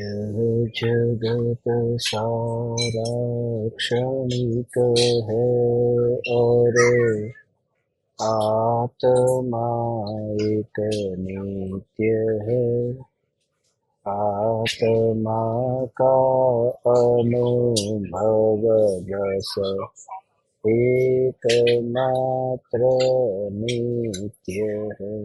यह जगत सारा क्षणिक है और आत्मा एक नित्य है। आत्मा का अनुभव बस एकमात्र नित्य है।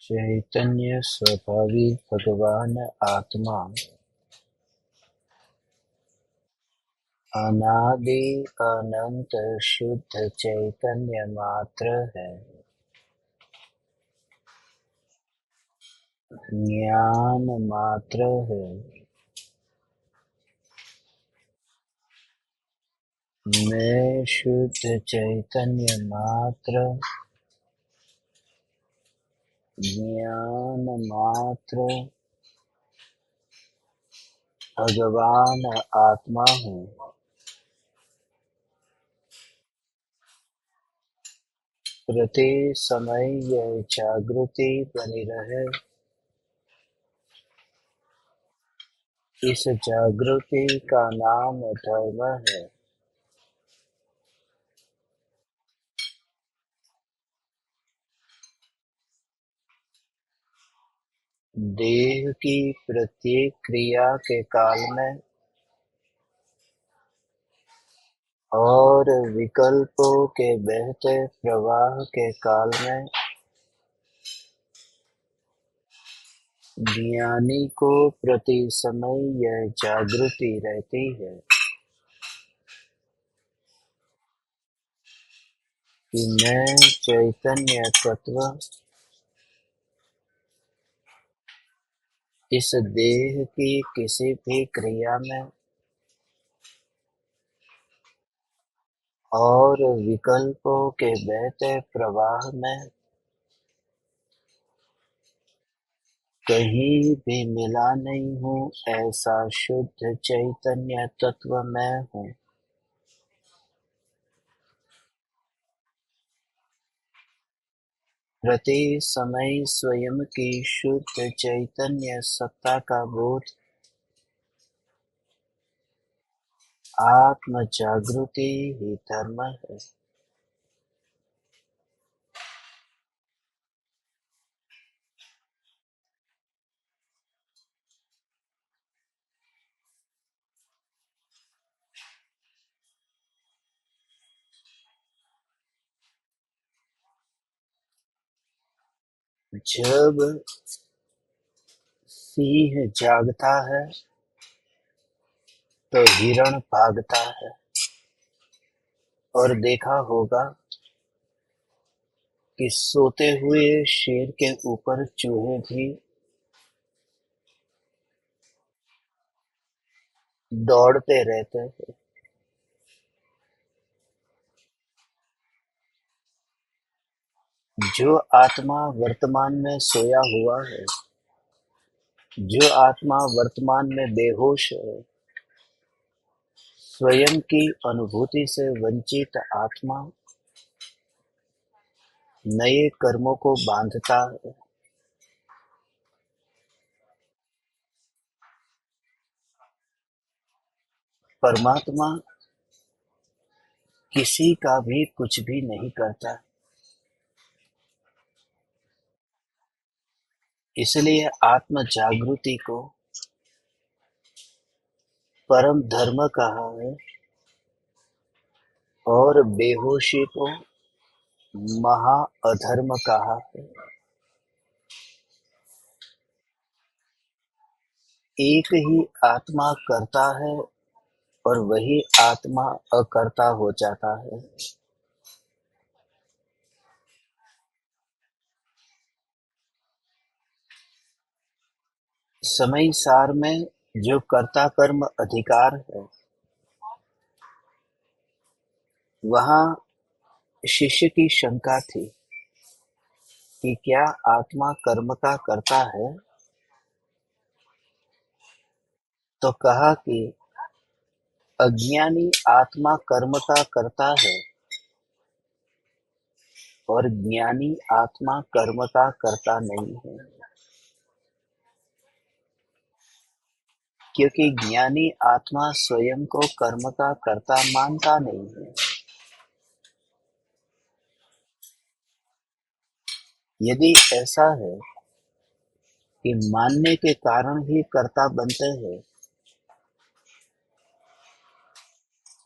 चैतन्य स्वभावी भगवान आत्मा अनादि अनंत शुद्ध चैतन्य मात्र है। ज्ञान मात्र है। मैं शुद्ध चैतन्य मात्र, ज्ञान मात्र भगवान आत्मा हूँ। प्रति समय यह जागृति बनी रहे। इस जागृति का नाम धर्म है। देह की प्रत्येक क्रिया के काल में और विकल्पों के बहते प्रवाह के काल में ज्ञानी को प्रति समय यह जागृति रहती है कि मैं चैतन्य तत्व इस देह की किसी भी क्रिया में और विकल्पों के बहते प्रवाह में कहीं भी मिला नहीं हूँ। ऐसा शुद्ध चैतन्य तत्व मैं हूँ। प्रति समय स्वयं की शुद्ध चैतन्य सत्ता का बोध आत्म जागृति ही धर्म है। जब सिंह जागता है तो हिरण भागता है, और देखा होगा कि सोते हुए शेर के ऊपर चूहे भी दौड़ते रहते हैं। जो आत्मा वर्तमान में सोया हुआ है, जो आत्मा वर्तमान में बेहोश है, स्वयं की अनुभूति से वंचित आत्मा नए कर्मों को बांधता है। परमात्मा किसी का भी कुछ भी नहीं करता। इसलिए आत्म जागृति को परम धर्म कहा है और बेहोशी को महा अधर्म कहा है। एक ही आत्मा करता है और वही आत्मा अकर्ता हो जाता है। समय सार में जो कर्ता कर्म अधिकार है, वहाँ शिष्य की शंका थी कि क्या आत्मा कर्म का करता है, तो कहा कि अज्ञानी आत्मा कर्म का करता है और ज्ञानी आत्मा कर्म का करता नहीं है, क्योंकि ज्ञानी आत्मा स्वयं को कर्म का कर्ता मानता नहीं है। यदि ऐसा है कि मानने के कारण ही कर्ता बनते हैं,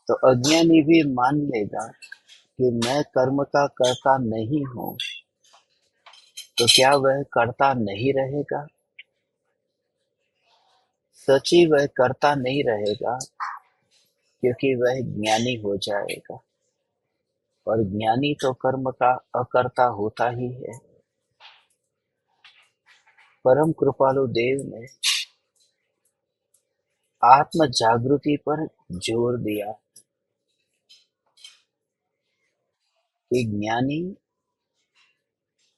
तो अज्ञानी भी मान लेगा कि मैं कर्म का कर्ता नहीं हूँ, तो क्या वह कर्ता नहीं रहेगा? सची वह कर्ता नहीं रहेगा, क्योंकि वह ज्ञानी हो जाएगा और ज्ञानी तो कर्म का अकर्ता होता ही है। परम कृपालु देव ने आत्म जागृति पर जोर दिया कि ज्ञानी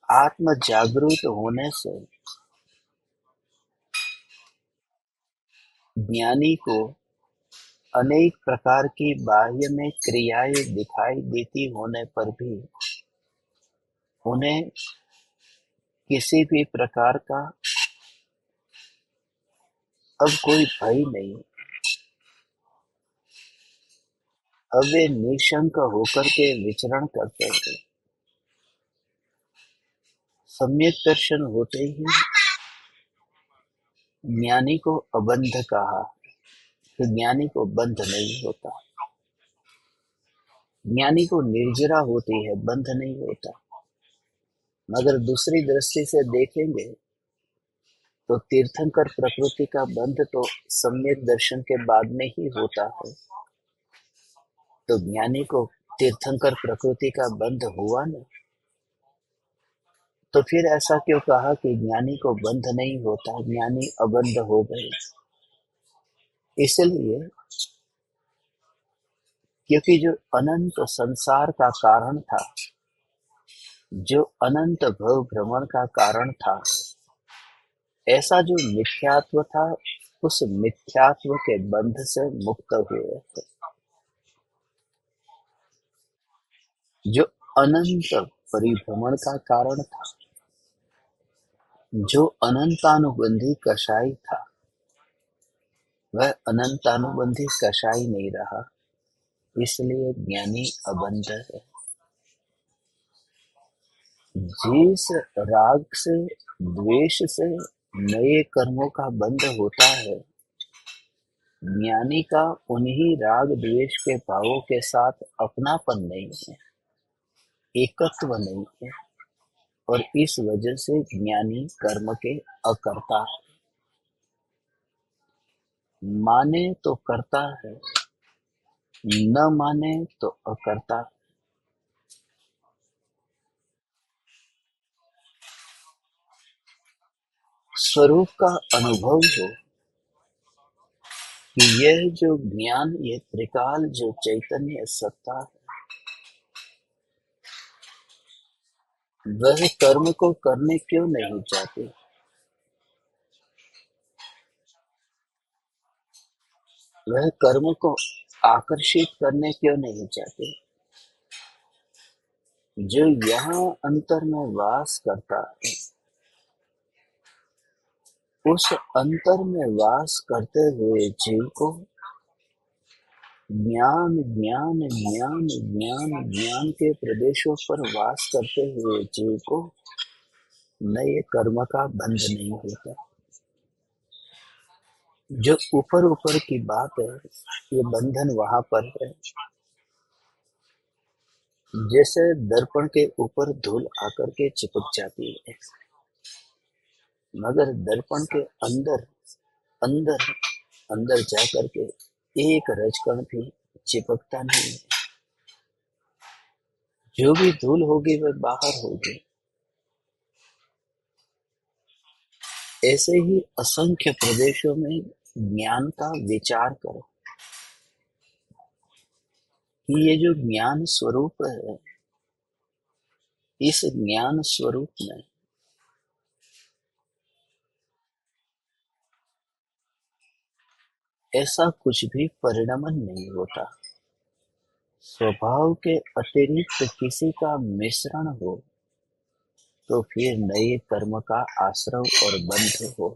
आत्म जागृत होने से ज्ञानी को अनेक प्रकार की बाह्य में क्रियाएं दिखाई देती होने पर भी उन्हें किसी भी प्रकार का अब कोई भय नहीं। अब वे निशंक होकर के विचरण करते थे। सम्यक दर्शन होते ही ज्ञानी को अबंध कहा कि ज्ञानी को बंध नहीं होता। ज्ञानी को निर्जरा होती है, बंध नहीं होता। मगर दूसरी दृष्टि से देखेंगे तो तीर्थंकर प्रकृति का बंध तो सम्यक दर्शन के बाद में ही होता है, तो ज्ञानी को तीर्थंकर प्रकृति का बंध हुआ न, तो फिर ऐसा क्यों कहा कि ज्ञानी को बंध नहीं होता, ज्ञानी अबंध हो गए? इसलिए क्योंकि जो अनंत संसार का कारण था, जो अनंत भव भ्रमण का कारण था, ऐसा जो मिथ्यात्व था, उस मिथ्यात्व के बंध से मुक्त हुए थे। जो अनंत परिभ्रमण का कारण था, जो अनंतानुबंधी कषाय था, वह अनंतानुबंधी कषाय नहीं रहा। इसलिए ज्ञानी अबंध है। जिस राग से, द्वेष से नए कर्मों का बंध होता है, ज्ञानी का उन्हीं राग द्वेष के भावों के साथ अपनापन नहीं है, एकत्व नहीं है, और इस वजह से ज्ञानी कर्म के अकर्ता है। माने तो करता है, न माने तो अकर्ता। स्वरूप का अनुभव हो कि यह जो ज्ञान, ये त्रिकाल जो चैतन्य सत्ता है, वह कर्म को करने क्यों नहीं चाहते? वह कर्म को आकर्षित करने क्यों नहीं चाहते? जो यहाँ अंतर में वास करता है, उस अंतर में वास करते हुए जीव को ज्ञान ज्ञान ज्ञान ज्ञान ज्ञान के प्रदेशों पर वास करते हुए जीव को नए कर्म का बंध नहीं होता। जो ऊपर ऊपर की बात है, ये बंधन वहां पर है। जैसे दर्पण के ऊपर धूल आकर के चिपक जाती है, मगर दर्पण के अंदर अंदर अंदर जाकर के एक रजकण भी चिपकता नहीं है। जो भी धूल होगी वह बाहर होगी। ऐसे ही असंख्य प्रदेशों में ज्ञान का विचार करो कि ये जो ज्ञान स्वरूप है, इस ज्ञान स्वरूप में ऐसा कुछ भी परिणमन नहीं होता। स्वभाव के अतिरिक्त किसी का मिश्रण हो तो फिर नए कर्म का आश्रव और बंध हो,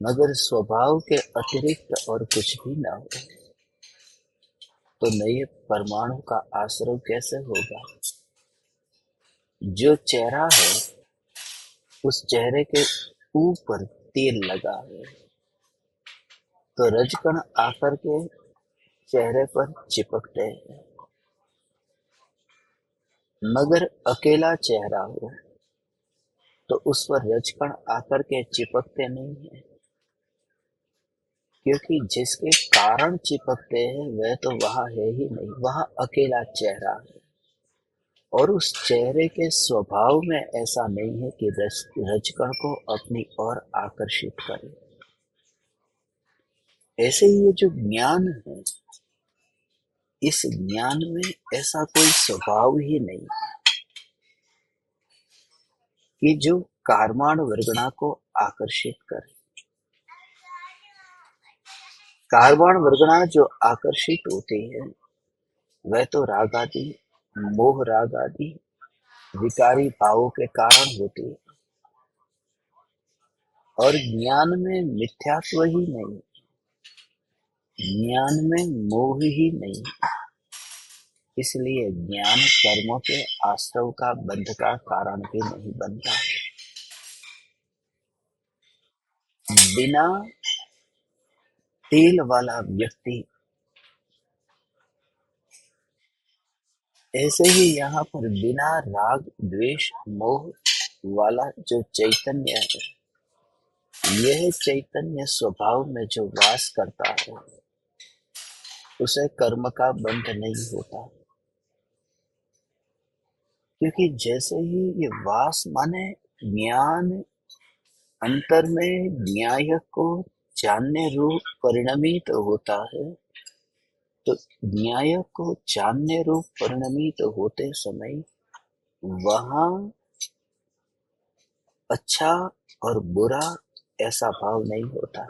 मगर स्वभाव के अतिरिक्त और कुछ भी ना हो तो नए परमाणु का आश्रव कैसे होगा। जो चेहरा है, उस चेहरे के ऊपर तेल लगा है तो रजकण आकर के चेहरे पर चिपकते हैं, मगर अकेला चेहरा हो तो उस पर रजकण आकर के चिपकते नहीं है, क्योंकि जिसके कारण चिपकते हैं वह तो वहां है ही नहीं, वहां अकेला चेहरा है। और उस चेहरे के स्वभाव में ऐसा नहीं है कि रजकण को अपनी ओर आकर्षित करे। ऐसे ही ये जो ज्ञान है, इस ज्ञान में ऐसा कोई स्वभाव ही नहीं कि जो कारमाण वर्गणा को आकर्षित करे। कारवाण वर्गणा जो आकर्षित होती है वह तो राग आदि, मोह राग आदि विकारी भावों के कारण होती है, और ज्ञान में मिथ्यात्व ही नहीं, ज्ञान में मोह ही नहीं। इसलिए ज्ञान कर्मों के आश्रव का बंध का कारण भी नहीं बनता। बिना तेल वाला व्यक्ति, ऐसे ही यहाँ पर बिना राग द्वेष मोह वाला जो चैतन्य है, यह चैतन्य स्वभाव में जो वास करता है, उसे कर्म का बंध नहीं होता। क्योंकि जैसे ही ये वास माने ज्ञान अंतर में न्याय को जानने रूप परिणमित होता है, तो न्याय को जानने रूप परिणमित होते समय वहां अच्छा और बुरा ऐसा भाव नहीं होता,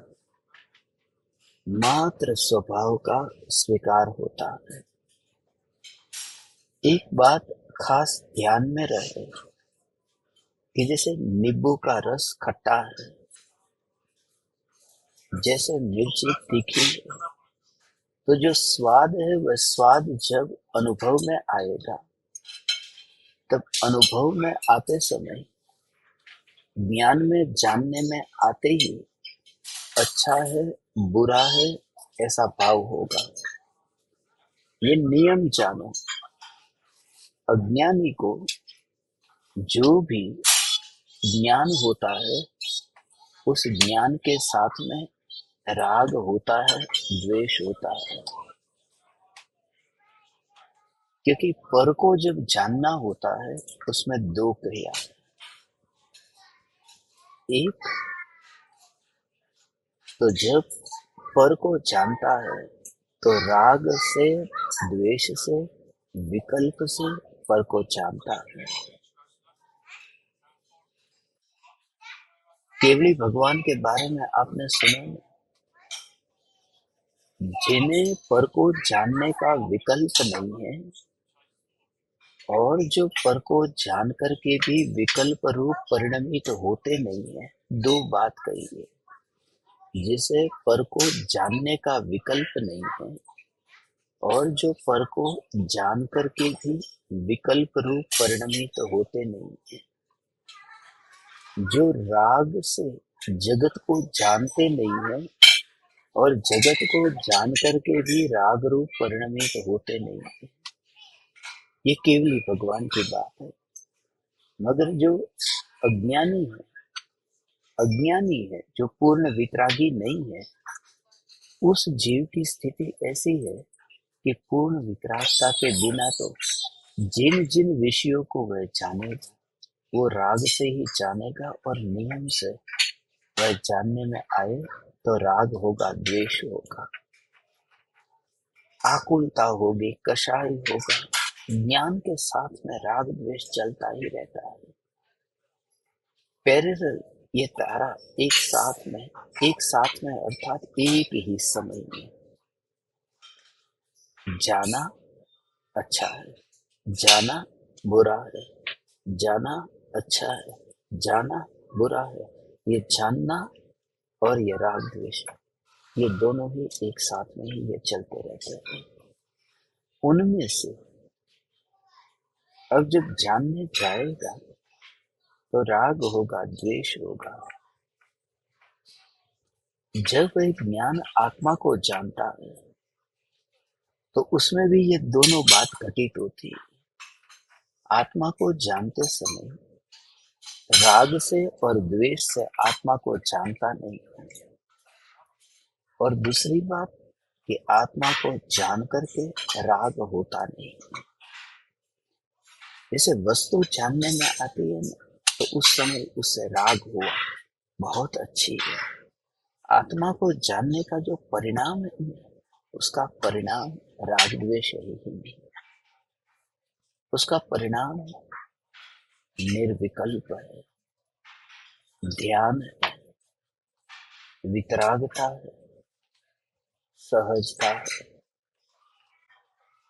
मात्र स्वभाव का स्वीकार होता है। एक बात खास ध्यान में रहे कि जैसे नींबू का रस खट्टा है, जैसे मिर्ची तीखी है, तो जो स्वाद है वह स्वाद जब अनुभव में आएगा, तब अनुभव में आते समय ज्ञान में जानने में आते ही अच्छा है बुरा है ऐसा भाव होगा। ये नियम जानो, अज्ञानी को जो भी ज्ञान होता है उस ज्ञान के साथ में राग होता है, द्वेष होता है। क्योंकि पर को जब जानना होता है उसमें दो क्रिया, एक तो जब पर को जानता है तो राग से द्वेष से विकल्प से पर को जानता है। केवली भगवान के बारे में आपने सुना, जिन्हें पर को जानने का विकल्प नहीं है और जो पर को जान करके भी विकल्प रूप परिणमित होते नहीं है, दो बात कही है। जिसे पर को जानने का विकल्प नहीं है और जो पर को जान करके भी विकल्प रूप परिणमित होते नहीं है, जो राग से जगत को जानते नहीं है और जगत को जान करके भी राग रूप परिणमित होते नहीं है, ये केवल भगवान की बात है। मगर जो अज्ञानी है, अज्ञानी है, जो पूर्ण वितरागी नहीं है, उस जीव की स्थिति ऐसी है कि पूर्ण वितरागता के बिना तो जिन जिन विषयों को वह जानेगा वो राग से ही जानेगा, और नियम से वह जानने में आए तो राग होगा, द्वेष होगा, आकुलता होगी, कषाय होगा। ज्ञान के साथ में राग द्वेष चलता ही रहता है। पैरेलल, ये तारा एक साथ में अर्थात एक ही समय में जाना अच्छा है, जाना बुरा है, जाना अच्छा है, जाना बुरा है, ये जानना और ये राग द्वेष, ये दोनों ही एक साथ में ही ये चलते रहते हैं। उनमें से अब जब जानने जाएगा तो राग होगा, द्वेष होगा। जब एक ज्ञान आत्मा को जानता है तो उसमें भी ये दोनों बात घटित होती है। आत्मा को जानते समय राग से और द्वेष से आत्मा को जानता नहीं है, और दूसरी बात कि आत्मा को जान करके राग होता नहीं। जैसे वस्तु जानने में आती है ना, तो उस समय उससे राग हुआ, बहुत अच्छी है। आत्मा को जानने का जो परिणाम है उसका परिणाम राग द्वेष ही नहीं, उसका परिणाम निर्विकल्प है, ध्यान है, वितरागता है, सहजता है।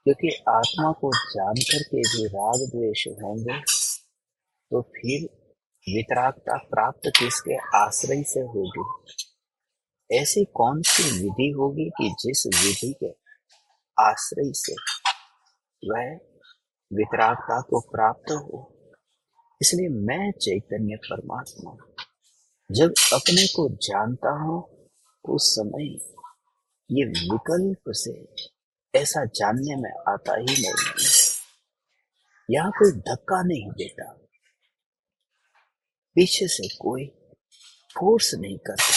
क्योंकि आत्मा को जान करके भी राग द्वेष होंगे तो फिर वितरागता प्राप्त किसके आश्रय से होगी? ऐसी कौन सी विधि होगी कि जिस विधि के आश्रय से वह वितरागता को प्राप्त हो? इसलिए मैं चैतन्य परमात्मा जब अपने को जानता हूं उस समय ये विकल्प से ऐसा जानने में आता ही नहीं। यहाँ कोई धक्का नहीं देता, पीछे से कोई फोर्स नहीं करता,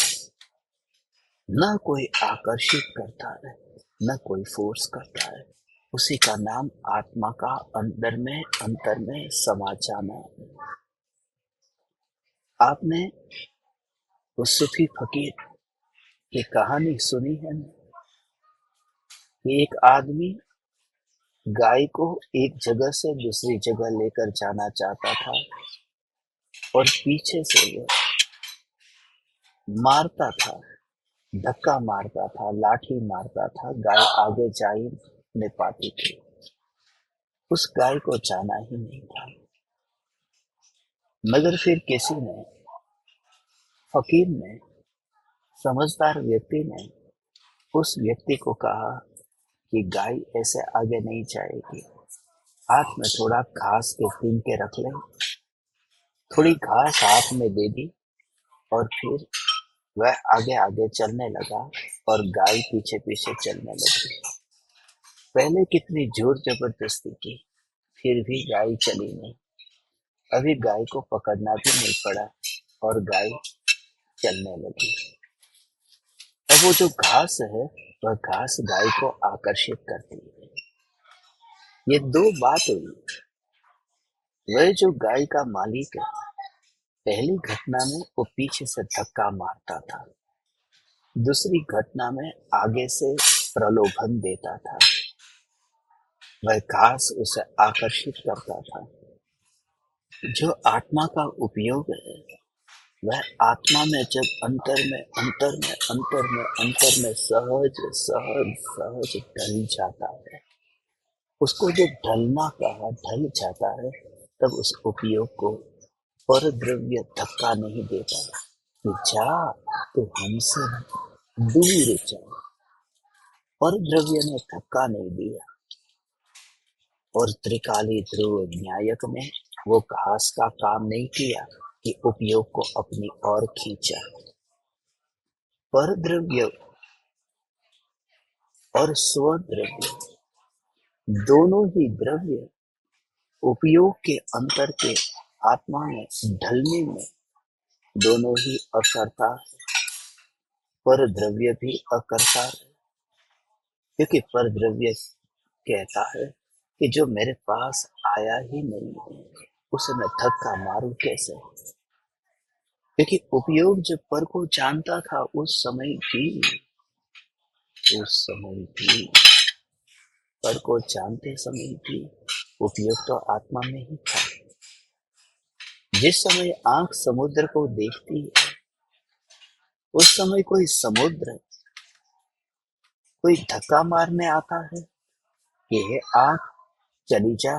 न कोई आकर्षित करता है, न कोई फोर्स करता है। उसी का नाम आत्मा का अंतर में समा जाना है। आपने उस सूफी फकीर की कहानी सुनी है ना, कि एक आदमी गाय को एक जगह से दूसरी जगह लेकर जाना चाहता था और पीछे से वो मारता था, धक्का मारता था, लाठी मारता था, गाय आगे जा ही नहीं पाती थी। उस गाय को जाना ही नहीं था। मगर फिर किसी ने, फकीर ने, समझदार व्यक्ति ने उस व्यक्ति को कहा कि गाय ऐसे आगे नहीं जाएगी, हाथ में थोड़ा घास के तीन के रख ले। थोड़ी घास हाथ में दे दी और फिर वह आगे आगे चलने लगा और गाय पीछे पीछे चलने लगी। पहले कितनी जोर जबरदस्ती की, फिर भी गाय चली नहीं। अभी गाय को पकड़ना भी नहीं पड़ा और गाय चलने लगी। अब वो जो घास है वह घास गाय को आकर्षित करती है। ये दो बात हुई। वह जो गाय का मालिक है, पहली घटना में वो पीछे से धक्का मारता था, दूसरी घटना में आगे से प्रलोभन देता था, वह घास उसे आकर्षित करता था। जो आत्मा का उपयोग है वह आत्मा में जब अंतर में सहज सहज सहज ढल जाता है, उसको जो ढलना कहा ढल जाता है, तब उस उपयोग को पर द्रव्य धक्का नहीं देता कि जा तो हमसे दूर जा। पर द्रव्य ने धक्का नहीं दिया और त्रिकाली ध्रुव न्यायक ने वो घास का काम नहीं किया कि उपयोग को अपनी ओर खींचा। परद्रव्य और स्वद्रव्य दोनों ही द्रव्य उपयोग के अंतर के आत्मा में ढलने में दोनों ही अकर्ता है। परद्रव्य भी अकर्ता है, क्योंकि परद्रव्य कहता है कि जो मेरे पास आया ही नहीं है उसे मैं धक्का मारूं कैसे। क्योंकि उपयोग जब पर को जानता था उस समय भी पर को जानते समय भी उपयोग तो आत्मा में ही था। जिस समय आंख समुद्र को देखती है उस समय कोई समुद्र कोई धक्का मारने आता है कि हे आंख चली जा।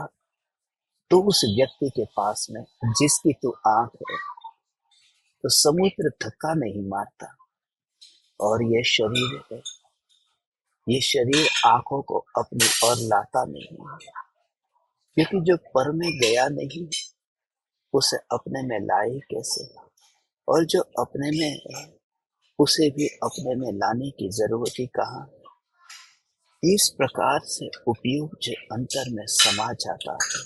तो उस व्यक्ति के पास में जिसकी तू आंख है, तो समुद्र धक्का नहीं मारता। और ये शरीर है, ये शरीर आंखों को अपनी ओर लाता नहीं है, क्योंकि जो पर में गया नहीं उसे अपने में लाए कैसे। और जो अपने में है उसे भी अपने में लाने की जरूरत ही कहाँ। इस प्रकार से उपयोग जो अंतर में समा जाता है,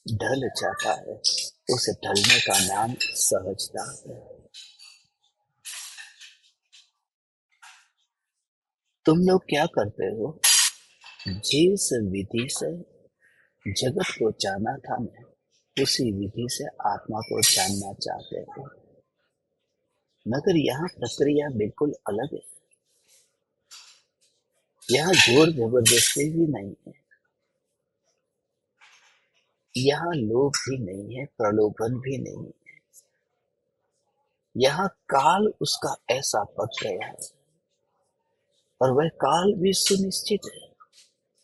ढल जाता है, उस ढलने का नाम सहजता है। तुम लोग क्या करते हो? जिस विधि से जगत को जाना था मैं, उसी विधि से आत्मा को जानना चाहते हो। मगर यहाँ प्रक्रिया बिल्कुल अलग है। यहाँ जोर जबरदस्ती भी नहीं है, यहाँ लोभ भी नहीं है, प्रलोभन भी नहीं है। यहाँ काल उसका ऐसा पक गया है, और वह काल भी सुनिश्चित है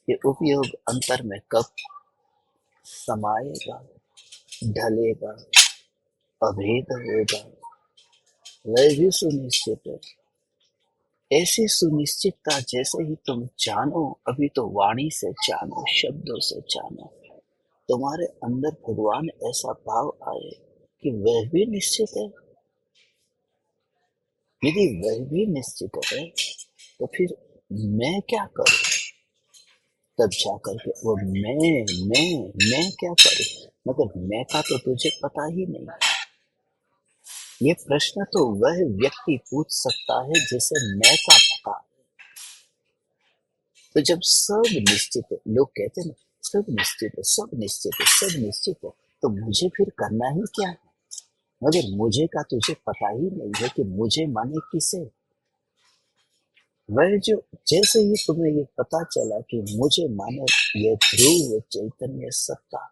कि उपयोग अंतर में कब समाएगा, ढलेगा, अभेद होगा, वह भी सुनिश्चित है। ऐसी सुनिश्चितता जैसे ही तुम जानो, अभी तो वाणी से जानो, शब्दों से जानो, तुम्हारे अंदर भगवान ऐसा भाव आए कि वह भी निश्चित है। यदि वह भी निश्चित है तो फिर मैं क्या करूं? तब जाकर के वो मैं क्या करूं? मगर मैं का तो तुझे पता ही नहीं। ये प्रश्न तो वह व्यक्ति पूछ सकता है जिसे मैं का पता। तो जब सब निश्चित है, लोग कहते हैं ना सब निश्चित है, सब निश्चित है, सब निश्चित है, तो मुझे फिर करना ही क्या है? मगर मुझे का तुझे पता ही नहीं है कि मुझे माने किसे। वह जो जैसे ही तुम्हें ये पता चला कि मुझे माने ये ध्रुव चैतन्य सत्ता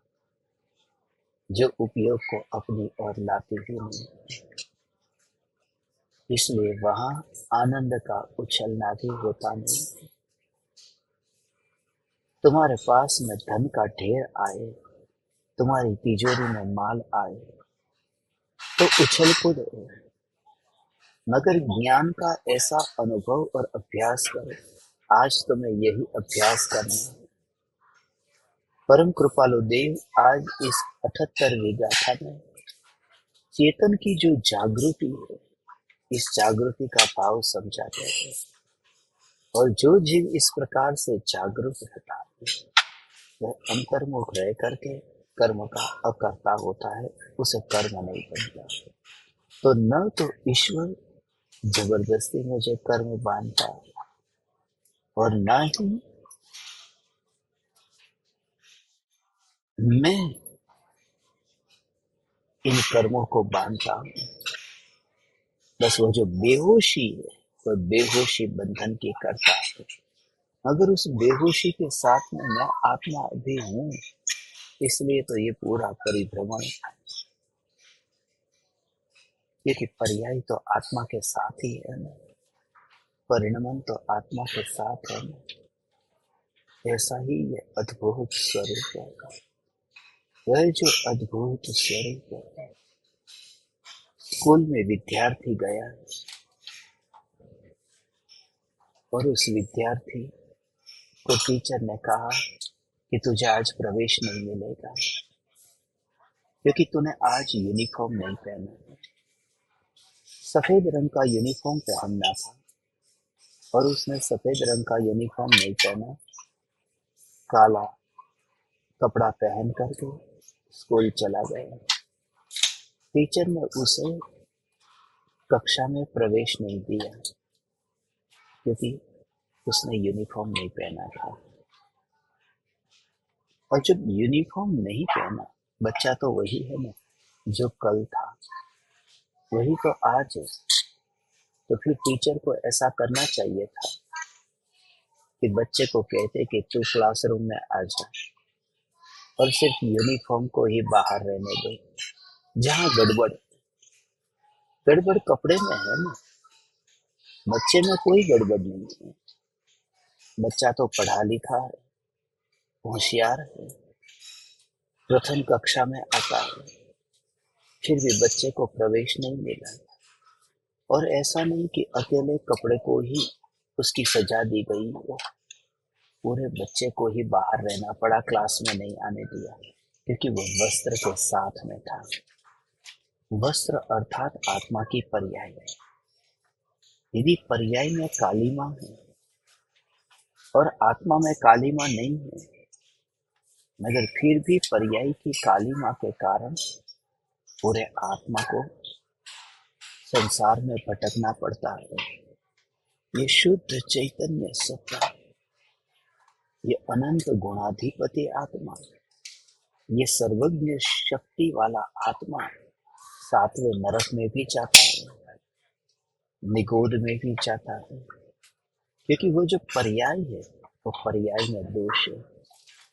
जो उपयोग को अपनी ओर लाती ही नहीं, इसलिए वहां आनंद का उछलना भी होता नहीं। तुम्हारे पास में धन का ढेर आए, तुम्हारी तिजोरी में माल आए तो उछल कूद, मगर ज्ञान का ऐसा अनुभव और अभ्यास करो। आज तुम्हें यही अभ्यास करना है। परम कृपालु देव आज इस 78वीं गाथा में चेतन की जो जागृति है, इस जागृति का भाव समझाते हैं। और जो जीव इस प्रकार से जागरूक रहता है वह अंतर्मुख रह करके कर्म का अकर्ता होता है, उसे कर्म नहीं बनता। तो न तो ईश्वर जबरदस्ती मुझे कर्म बांधता है, और न ही मैं इन कर्मों को बांधता हूँ। बस वो जो बेहोशी है, वह बेहोशी बंधन की करता है। मगर उस बेहोशी के साथ में मैं आत्मा भी हूँ, इसलिए तो ये पूरा परिभ्रमण है। क्योंकि पर्याय तो आत्मा के साथ ही है ना, परिणमन तो आत्मा के साथ है ना। ऐसा ही ये अद्भुत स्वरूप है। वह जो अद्भुत स्वरूप है। स्कूल में विद्यार्थी गया और उस विद्यार्थी को टीचर ने कहा कि तुझे आज प्रवेश नहीं मिलेगा, क्योंकि तूने आज यूनिफॉर्म नहीं पहना। सफेद रंग का यूनिफॉर्म पहनना था और उसने सफेद रंग का यूनिफॉर्म नहीं पहना, काला कपड़ा पहन करके स्कूल चला गया। टीचर ने उसे कक्षा में प्रवेश नहीं दिया क्योंकि उसने यूनिफॉर्म नहीं पहना था। और जब यूनिफॉर्म नहीं पहना, बच्चा तो वही है ना जो कल था, वही तो आज है। तो फिर टीचर को ऐसा करना चाहिए था कि बच्चे को कहते कि तू क्लासरूम में आ जा और सिर्फ यूनिफॉर्म को ही बाहर रहने दे। जहाँ गड़बड़ गड़बड़ कपड़े में है ना, बच्चे में कोई गड़बड़ नहीं है। बच्चा तो पढ़ा लिखा है, होशियार है, प्रथम कक्षा में आता है, फिर भी बच्चे को प्रवेश नहीं मिला। और ऐसा नहीं कि अकेले कपड़े को ही उसकी सजा दी गई है, पूरे बच्चे को ही बाहर रहना पड़ा, क्लास में नहीं आने दिया क्योंकि वो वस्त्र के साथ में था। वस्त्र अर्थात आत्मा की पर्याय है। यदि पर्याय में काली माँ है और आत्मा में काली माँ नहीं है, मगर फिर भी पर्याय की काली माँ के कारण पूरे आत्मा को संसार में भटकना पड़ता है। ये शुद्ध चैतन्य सत्ता, ये अनंत गुणाधिपति आत्मा, ये सर्वज्ञ शक्ति वाला आत्मा सातवें नरक में भी जाता है, निगोद में भी जाता है, क्योंकि वो जो पर्याय है वो पर्याय में दोष है।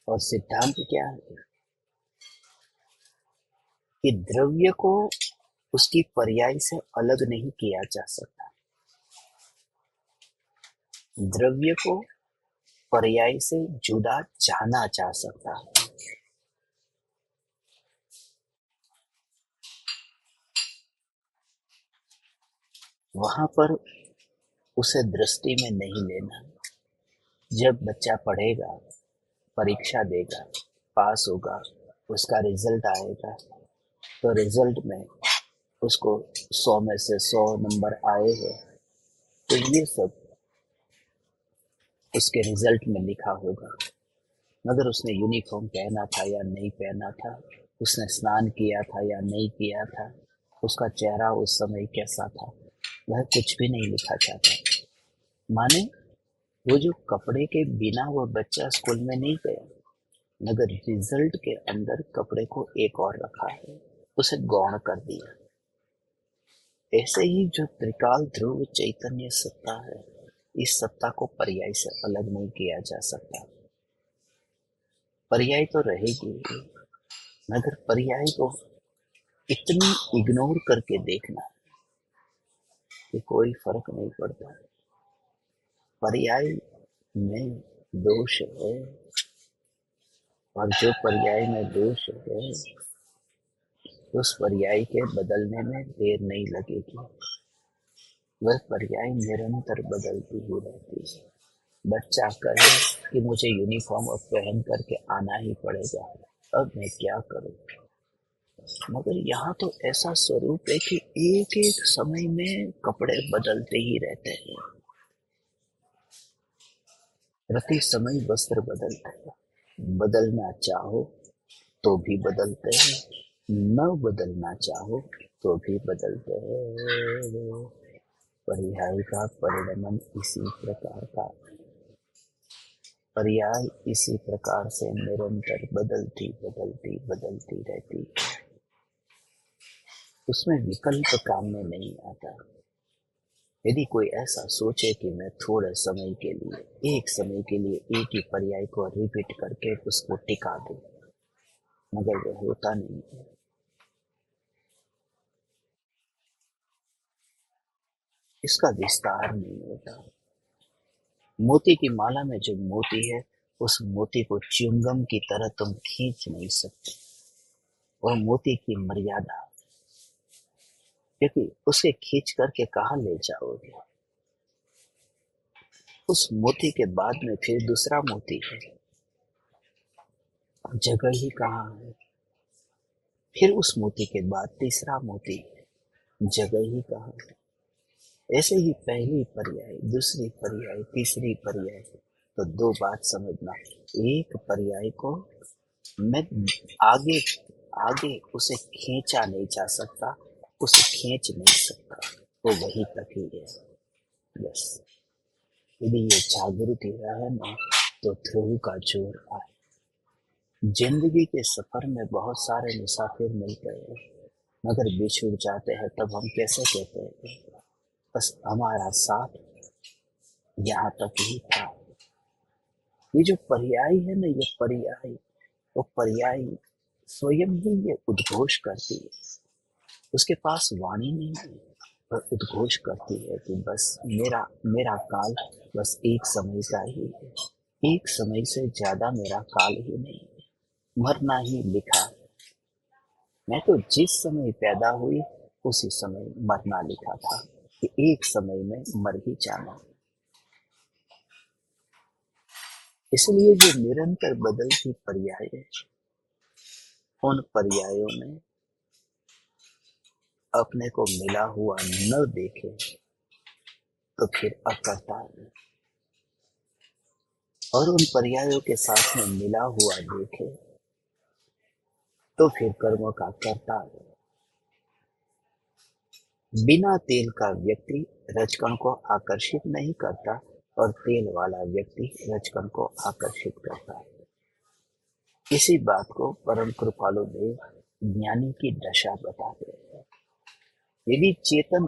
और सिद्धांत क्या है कि द्रव्य को उसकी पर्याय से अलग नहीं किया जा सकता। द्रव्य को पर्याय से जुदा जाना जा सकता है। वहां पर उसे दृष्टि में नहीं लेना। जब बच्चा पढ़ेगा, परीक्षा देगा, पास होगा, उसका रिजल्ट आएगा, तो रिजल्ट में उसको 100 में से 100 नंबर आए हैं, तो ये सब उसके रिजल्ट में लिखा होगा। मगर उसने यूनिफॉर्म पहना था या नहीं पहना था, उसने स्नान किया था या नहीं किया था, उसका चेहरा उस समय कैसा था, वह कुछ भी नहीं लिखा जाता। माने वो जो कपड़े के बिना वो बच्चा स्कूल में नहीं गया, मगर रिजल्ट के अंदर कपड़े को एक और रखा है, उसे गौण कर दिया। ऐसे ही जो त्रिकाल ध्रुव चैतन्य सत्ता है, इस सत्ता को पर्याय से अलग नहीं किया जा सकता। पर्याय तो रहेगी, मगर पर्याय को इतनी इग्नोर करके देखना कि कोई फर्क नहीं पड़ता। पर्याय में दोष है, और जो पर्याय में दोष है उस पर्याय के बदलने में देर नहीं लगेगी। वह पर्याय निरंतर बदलती ही रहती है। बच्चा कहे कि मुझे यूनिफॉर्म अब पहन करके आना ही पड़ेगा, अब मैं क्या करूं। मगर यहाँ तो ऐसा स्वरूप है कि एक एक समय में कपड़े बदलते ही रहते हैं। प्रति समय वस्त्र बदलते हैं। बदलना चाहो तो भी बदलते हैं, न बदलना चाहो तो भी बदलते हैं। पर्याय का परिणमन इसी प्रकार का, पर्याय इसी प्रकार से निरंतर बदलती बदलती बदलती रहती, उसमें विकल्प काम में नहीं आता। यदि कोई ऐसा सोचे कि मैं थोड़े समय के लिए, एक समय के लिए एक ही पर्याय को रिपीट करके उसको टिका दूं, मगर वह होता नहीं है। इसका विस्तार नहीं होता। मोती की माला में जो मोती है, उस मोती को च्युइंगम की तरह तुम खींच नहीं सकते। और मोती की मर्यादा, क्योंकि उसे खींच करके कहाँ ले जाओगे। उस मोती के बाद में फिर दूसरा मोती है, जगह ही कहाँ है। फिर उस मोती के बाद तीसरा मोती, जगह ही कहाँ है। ऐसे ही पहली पर्याय, दूसरी पर्याय, तीसरी पर्याय। तो दो बात समझना, एक पर्याय को मैं आगे आगे उसे खींचा नहीं जा सकता, उसे खींच नहीं सकता, वो वहीं तक ही है। बस यदि ये जागृति रहे ना, तो ध्रुव का जोर आए। जिंदगी के सफर में बहुत सारे मुसाफिर मिलते हैं, मगर बिछुड़ जाते हैं तब हम कैसे कहते हैं, बस हमारा साथ यहाँ तक ही था। ये जो पर्याय है ना, ये पर्याय, वो पर्याय स्वयं ही ये उद्घोष करती है। उसके पास वाणी नहीं है, पर उद्घोष करती है कि बस मेरा मेरा काल बस एक समय का ही है, एक समय से ज्यादा मेरा काल ही नहीं है, मरना ही लिखा है। मैं तो जिस समय पैदा हुई उसी समय मरना लिखा था, कि एक समय में मर ही जाना। इसलिए जो निरंतर बदलती पर्याय है, उन पर्यायों में अपने को मिला हुआ न देखे तो फिर अकर्ता है, और उन पर्यायों के साथ में मिला हुआ देखे तो फिर कर्मों का कर्ता है। बिना तेल का व्यक्ति रजकण को आकर्षित नहीं करता, और तेल वाला व्यक्ति रजकण को आकर्षित करता है। इसी बात को परम कृपालु देव ज्ञानी की दशा बताते हैं। यदि चेतन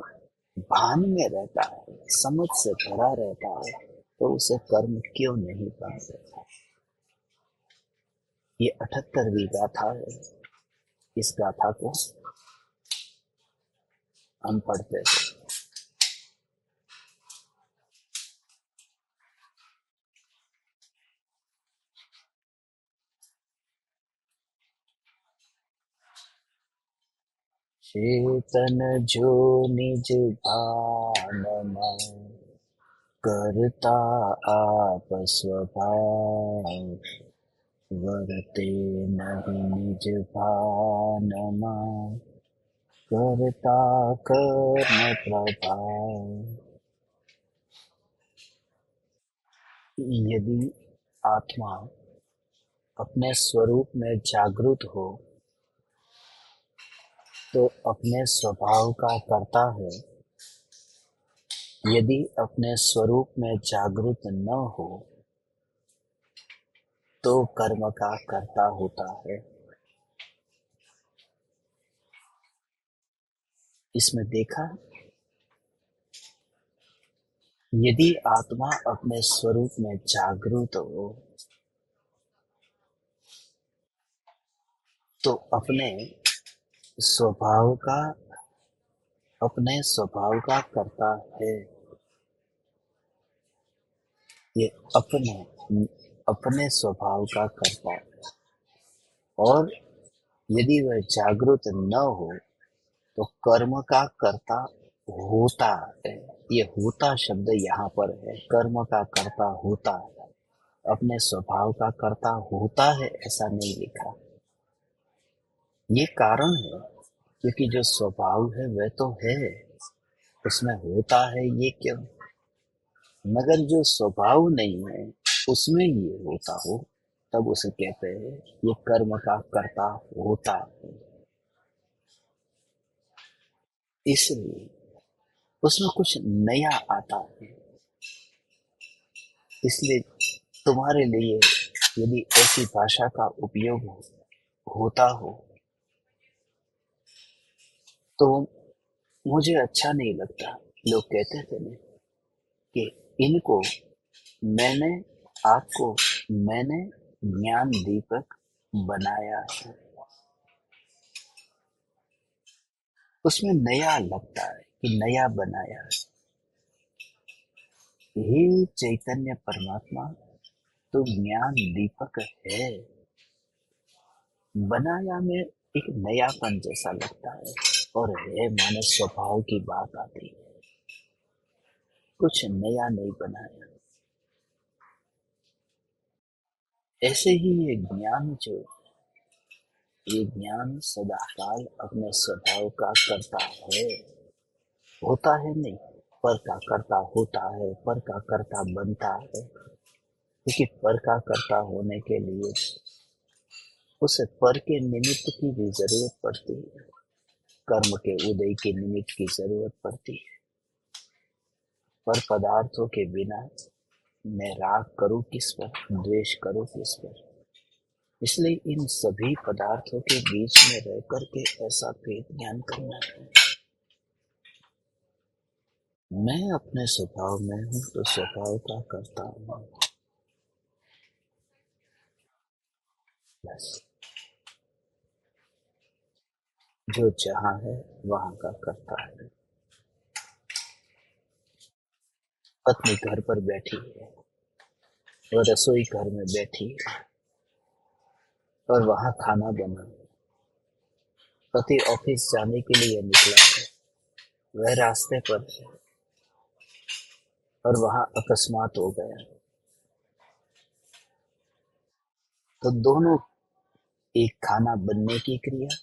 भान में रहता है, समझ से भरा रहता है, तो उसे कर्म क्यों नहीं बन सकता। ये 78वीं गाथा है। इस गाथा को हम पढ़ते हैं। चेतन जो निज भान में करता आप स्वभाव, वरते नहीं निज भान में करता कर्म प्रभाव। यदि आत्मा अपने स्वरूप में जागृत हो तो अपने स्वभाव का करता है। यदि अपने स्वरूप में जागृत न हो तो कर्म का कर्ता होता है। इसमें देखा, यदि आत्मा अपने स्वरूप में जागृत हो तो स्वभाव का अपने स्वभाव का करता है। ये अपने स्वभाव का करता है। और यदि वह जागृत न हो तो कर्म का कर्ता होता है। ये होता शब्द यहाँ पर है, कर्म का कर्ता होता है, अपने स्वभाव का कर्ता होता है ऐसा नहीं लिखा। ये कारण है क्योंकि जो स्वभाव है वह तो है, उसमें होता है ये क्यों। मगर जो स्वभाव नहीं है उसमें ये होता हो, तब उसे कहते हैं ये कर्म का कर्ता होता है। इसलिए उसमें कुछ नया आता है। इसलिए तुम्हारे लिए यदि ऐसी भाषा का उपयोग होता हो तो मुझे अच्छा नहीं लगता। लोग कहते थे ना कि इनको मैंने आपको मैंने ज्ञान दीपक बनाया है। उसमें नया लगता है कि नया बनाया है। हे चैतन्य परमात्मा, तो ज्ञान दीपक है। बनाया में एक नयापन जैसा लगता है, और है माने स्वभाव की बात आती है। कुछ नया नहीं बनाया। ऐसे ही ये ज्ञान जो ये ज्ञान सदाकाल अपने स्वभाव का करता है, होता है नहीं, पर का करता होता है, पर का करता बनता है। क्योंकि पर का करता होने के लिए उसे पर के निमित्त की भी जरूरत पड़ती है, कर्म के उदय के निमित्त की जरूरत पड़ती है। पर पदार्थों के बिना मैं राग करूं किस पर, द्वेष करूं किस पर। इसलिए इन सभी पदार्थों के बीच में रह करके ऐसा भेद ज्ञान करना है। मैं अपने स्वभाव में हूं तो स्वभाव का करता हूं, बस। जो जहां है वहां का करता है। पत्नी घर पर बैठी है और रसोई घर में बैठी है और वहां खाना बना। पति ऑफिस जाने के लिए निकला है, वह रास्ते पर है और वहां अकस्मात हो गया। तो दोनों, एक खाना बनने की क्रिया,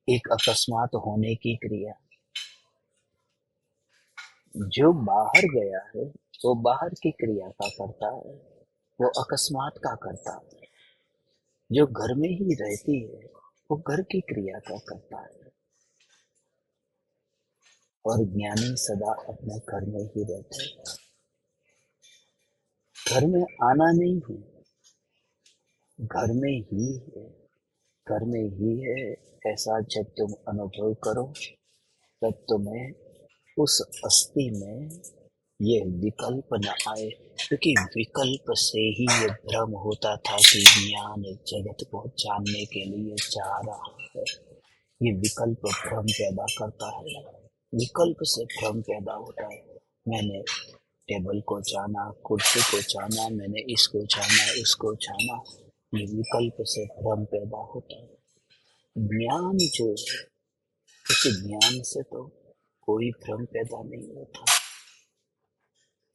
एक अकस्मात होने की क्रिया। जो बाहर गया है वो बाहर की क्रिया का करता है, वो अकस्मात का करता है। जो घर में ही रहती है वो घर की क्रिया का करता है। और ज्ञानी सदा अपने घर में ही रहते हैं। घर में आना नहीं है, घर में ही है, घर में ही है। ऐसा जब तुम अनुभव करो तब तुम्हें उस अस्थि में ये विकल्प न आए। क्योंकि विकल्प से ही ये भ्रम होता था कि ज्ञान जगत को जानने के लिए जा रहा है। ये विकल्प भ्रम पैदा करता है, विकल्प से भ्रम पैदा होता है। मैंने टेबल को जाना, कुर्सी को जाना, मैंने इसको जाना, उसको जाना। ये विकल्प से भ्रम पैदा होता है। ज्ञान जो है, उस ज्ञान से तो कोई भ्रम पैदा नहीं होता।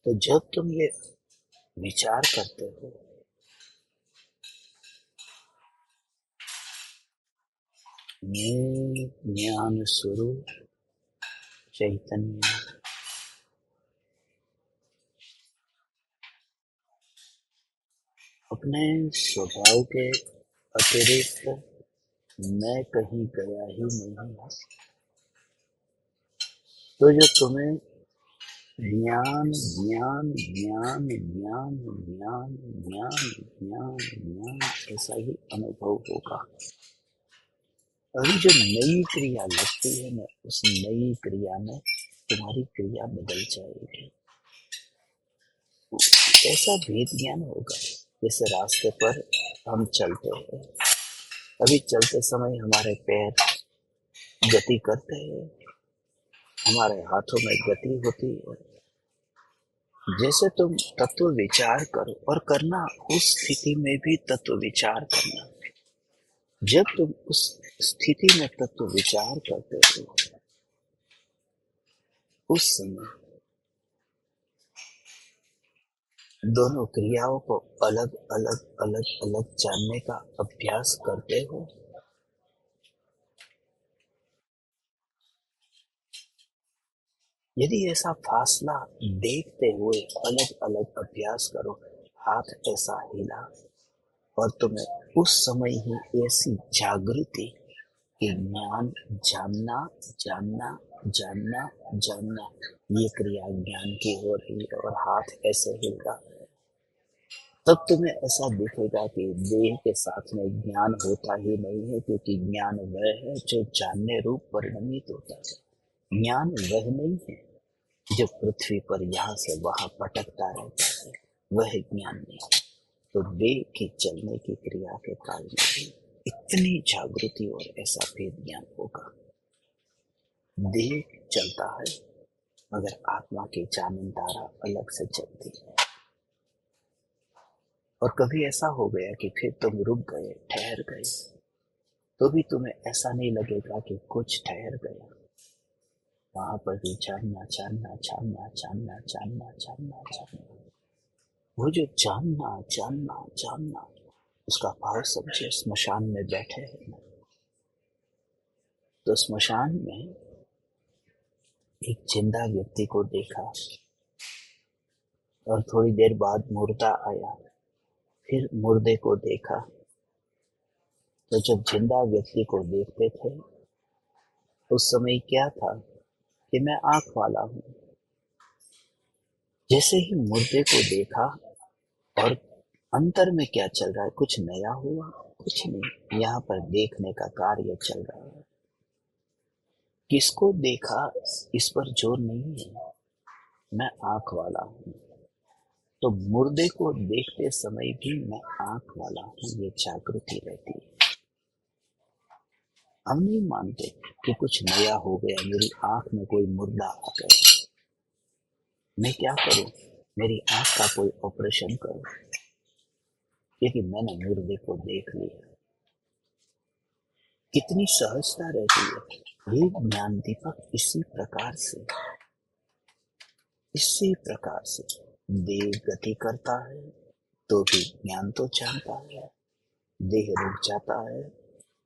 तो जब तुम ये विचार करते हो, मैं ज्ञान स्वरूप चैतन्य अपने स्वभाव के अतिरिक्त मैं कहीं गया ही नहीं। तो जो तुम्हें ज्ञान ज्ञान ज्ञान ज्ञान ज्ञान ज्ञान ज्ञान ज्ञान ऐसा ही अनुभव होगा। अभी जो नई क्रिया लगती है ना, उस नई क्रिया में तुम्हारी क्रिया बदल जाएगी। ऐसा भेद ज्ञान होगा। जैसे रास्ते पर हम चलते हैं, अभी चलते समय हमारे पैर गति करते हैं, हमारे हाथों में गति होती है। जैसे तुम तत्व विचार करो, और करना उस स्थिति में भी तत्व विचार करना। जब तुम उस स्थिति में तत्व विचार करते हो, उस समय दोनों क्रियाओं को अलग अलग अलग अलग जानने का अभ्यास करते हो। यदि ऐसा फासला देखते हुए अलग अलग अभ्यास करो, हाथ ऐसा हिला और तुम्हें उस समय ही ऐसी जागृति कि ज्ञान जानना जानना जानना जानना, ये क्रिया ज्ञान की हो रही है और हाथ ऐसे हिल रहा है। तब तुम्हें ऐसा दिखेगा कि देह के साथ में ज्ञान होता ही नहीं है, क्योंकि ज्ञान वह है जो जानने रूप परिणमित होता है। ज्ञान वह नहीं है जो पृथ्वी पर यहाँ से वहां भटकता रहता है, वह ज्ञान नहीं। तो देह की चलने की क्रिया के काल में भी इतनी जागृति और ऐसा भेद ज्ञान होगा। देह चलता है मगर आत्मा की जानन धारा अलग से चलती है। और कभी ऐसा हो गया कि फिर तुम रुक गए, ठहर गए, तो भी तुम्हें ऐसा नहीं लगेगा कि कुछ ठहर गया। वहां पर भी जानना जानना जानना जानना जानना जानना जानना। वो जो जानना जानना जानना, उसका भाव समझे। स्मशान में बैठे हैं तो स्मशान में एक जिंदा व्यक्ति को देखा और थोड़ी देर बाद मुर्दा आया, फिर मुर्दे को देखा। तो जब जिंदा व्यक्ति को देखते थे उस समय क्या था कि मैं आंख वाला हूं। जैसे ही मुर्दे को देखा और अंतर में क्या चल रहा है, कुछ नया हुआ, कुछ नहीं। यहाँ पर देखने का कार्य चल रहा है। किसको देखा इस पर जोर नहीं है, मैं आंख वाला हूँ। तो मुर्दे को देखते समय भी मैं आंख वाला हूँ, ये जागृति रहती है। हम नहीं मानते कि कुछ नया हो गया, मेरी आंख में कोई मुर्दा आ गया, मैं क्या करूं, मेरी आंख का कोई ऑपरेशन करूं, क्योंकि मैंने मुर्दे को देख लिया। कितनी सहजता रहती है। ये ज्ञान दीपक इसी प्रकार से देह गति करता है तो भी ज्ञान तो जानता है, देह रुक जाता है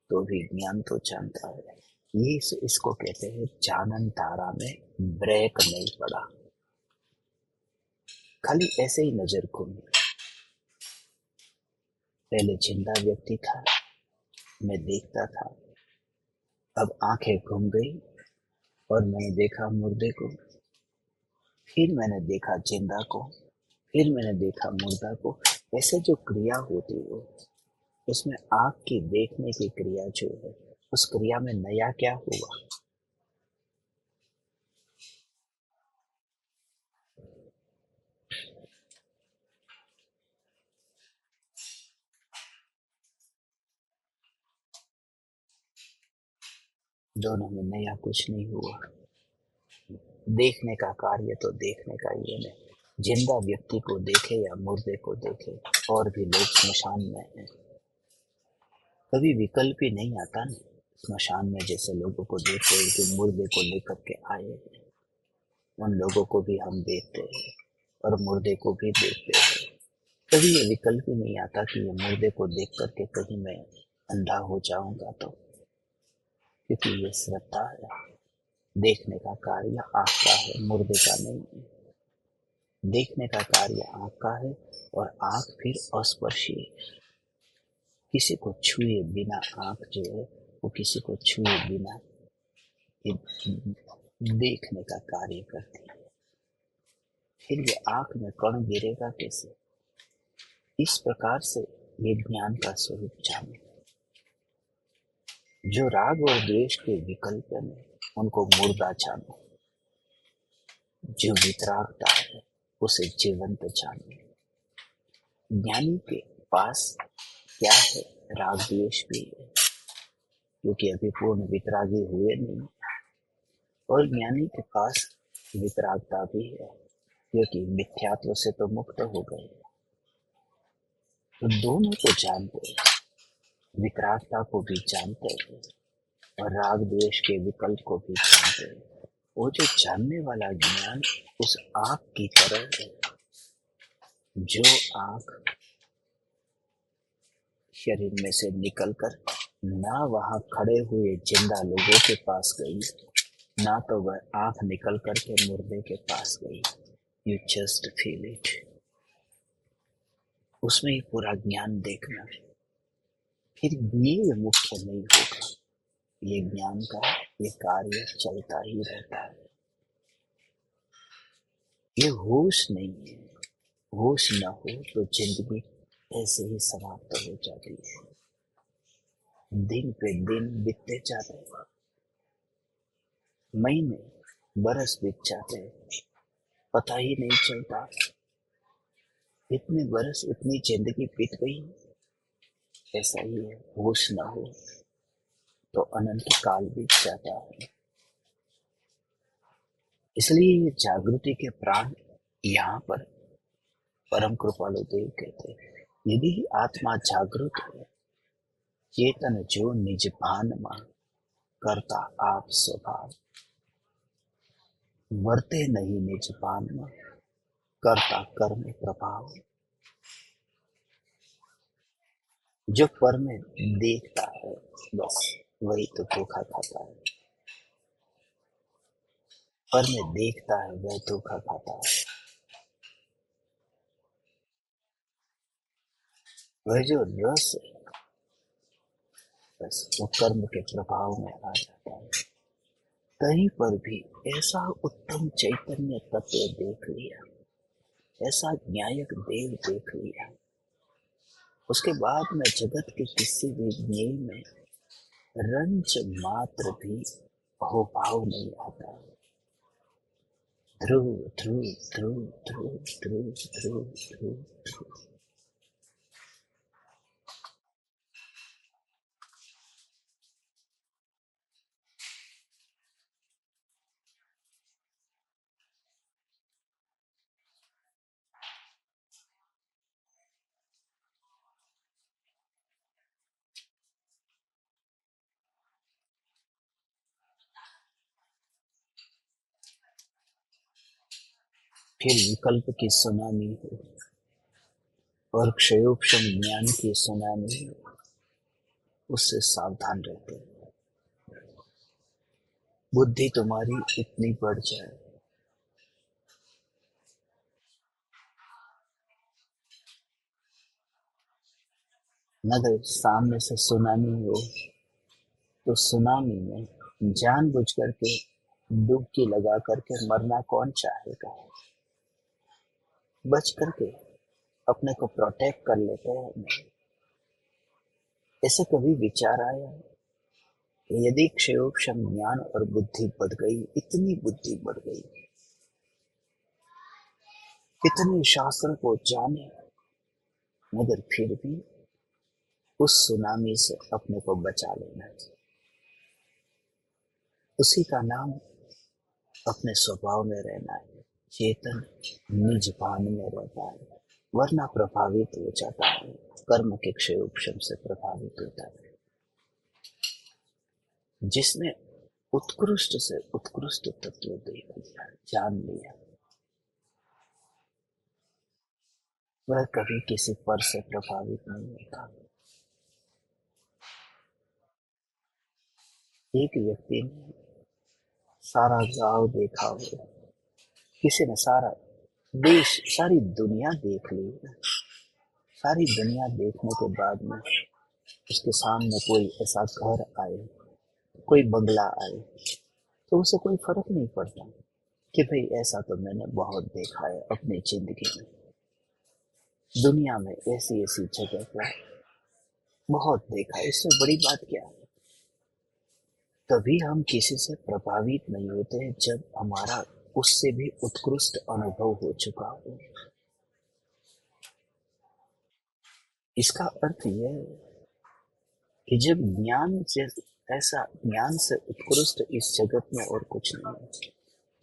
तो भी ज्ञान तो जानता है। ये इसको कहते हैं जानन धारा में ब्रेक नहीं पड़ा, खाली ऐसे ही नजर घूमी। पहले जिंदा व्यक्ति था, मैं देखता था, अब आंखें घूम गई और मैंने देखा मुर्दे को, फिर मैंने देखा जिंदा को, फिर मैंने देखा मुर्दा को। ऐसे जो क्रिया होती है उसमें आंख की देखने की क्रिया जो है, उस क्रिया में नया क्या हुआ। दोनों में नया कुछ नहीं हुआ। देखने का कार्य तो देखने का ही है। जिंदा व्यक्ति को देखे या मुर्दे को देखे, और भी लोग स्मशान में हैं, कभी विकल्प ही नहीं आता ना। स्मशान में जैसे लोगों को देखते हैं कि मुर्दे को लेकर के आए हैं, उन लोगों को भी हम देखते हैं और मुर्दे को भी देखते हैं। कभी ये विकल्प ही नहीं आता कि ये मुर्दे को देख करके कहीं मैं अंधा हो जाऊंगा, तो क्योंकि ये श्रद्धा है। देखने का कार्य आंख का है, मुर्दे का नहीं है। देखने का कार्य आंख का है और आंख फिर अस्पर्शी है। किसी को छुए बिना आंख जो है वो किसी को छुए बिना ये देखने का कार्य करती है। फिर ये आंख में कण गिरेगा कैसे। इस प्रकार से ये ज्ञान का स्वरूप जाने। जो राग और द्वेष के विकल्प में उनको मुर्दा जानो, जो वितरागता है उसे जीवंत जानो। ज्ञानी के पास क्या है, राग द्वेष भी है, क्योंकि अभी पूर्ण वितरागी हुए नहीं। और ज्ञानी के पास वितरागता भी है, क्योंकि मिथ्यात्व से तो मुक्त हो गए। तो दोनों को जानते हैं, वितरागता को भी जानते हैं और राग द्वेष के विकल्प को भी जानते हैं। वो जो जानने वाला ज्ञान उस आंख की तरह है। जो आंख शरीर में से निकलकर ना वहां खड़े हुए जिंदा लोगों के पास गई, ना तो वह आंख निकल करके मुर्दे के पास गई। You just feel it. उसमें ही पूरा ज्ञान देखना है। फिर ये मुख्य नहीं होगा, ये ज्ञान का ये कार्य चलता ही रहता है। ये होश नहीं है। होश न हो तो जिंदगी ऐसे ही समाप्त हो जाती है। दिन पे दिन बीतते जाते हैं, महीने बरस बीत जाते हैं, पता ही नहीं चलता। इतने बरस इतनी जिंदगी बीत गई। ऐसा ही है, होश न हो तो अनंत काल बीत जाता है। इसलिए ये जागृति के प्राण यहाँ पर परम कृपालु देव कहते हैं, यदि आत्मा जागृत है, चेतन जो निज भान मा, करता आप स्वभाव, वर्ते नहीं निज भान मा, करता कर्म प्रभाव। जो पर में देखता है, बस वही तो धोखा खाता है। पर में देखता है वह धोखा खाता है। वह जो रस है, बस वो कर्म के प्रभाव में आ जाता है। कहीं पर भी ऐसा उत्तम चैतन्य तत्व देख लिया, ऐसा न्यायक देव देख लिया, उसके बाद में जगत के किसी भी ज्ञेय में रंच मात्र भी अहोभाव नहीं आता। ध्रुव ध्रुव ध्रुव ध्रुव ध्रुव ध्रुव ध्रुव ध्रुव। फिर विकल्प की सुनामी हो और क्षयोपम ज्ञान की सुनामी हो, उससे सावधान रहते हैं। बुद्धि तुम्हारी इतनी बढ़ जाए, मगर सामने से सुनामी हो तो सुनामी में जानबूझ करके डुबकी लगा करके मरना कौन चाहेगा। बच करके अपने को प्रोटेक्ट कर लेते हैं। ऐसे कभी विचार आया कि यदि क्षयोक्षम ज्ञान और बुद्धि बढ़ गई, इतनी बुद्धि बढ़ गई, इतने शास्त्र को जाने, मगर फिर भी उस सुनामी से अपने को बचा लेना चाहिए। उसी का नाम अपने स्वभाव में रहना है। चेतन निज भान में रहता है, वरना प्रभावित हो जाता है, कर्म के क्षयोक्षम से प्रभावित होता है। जिसने उत्कृष्ट से उत्कृष्ट तत्व देख लिया, जान लिया, वह कभी किसी पर से प्रभावित नहीं होता। एक व्यक्ति ने सारा गांव देखा हो, किसी ने सारा देश, सारी दुनिया देख ली। सारी दुनिया देखने के बाद में उसके सामने कोई ऐसा घर आए, कोई बंगला आए, तो उसे कोई फर्क नहीं पड़ता कि भाई ऐसा तो मैंने बहुत देखा है अपनी जिंदगी में। दुनिया में ऐसी ऐसी जगह पर बहुत देखा है, इससे बड़ी बात क्या है। तभी हम किसी से प्रभावित नहीं होते हैं जब हमारा उससे भी उत्कृष्ट अनुभव हो चुका हो। इसका अर्थ यह है कि जब ज्ञान से, ऐसा ज्ञान से उत्कृष्ट इस जगत में और कुछ नहीं है,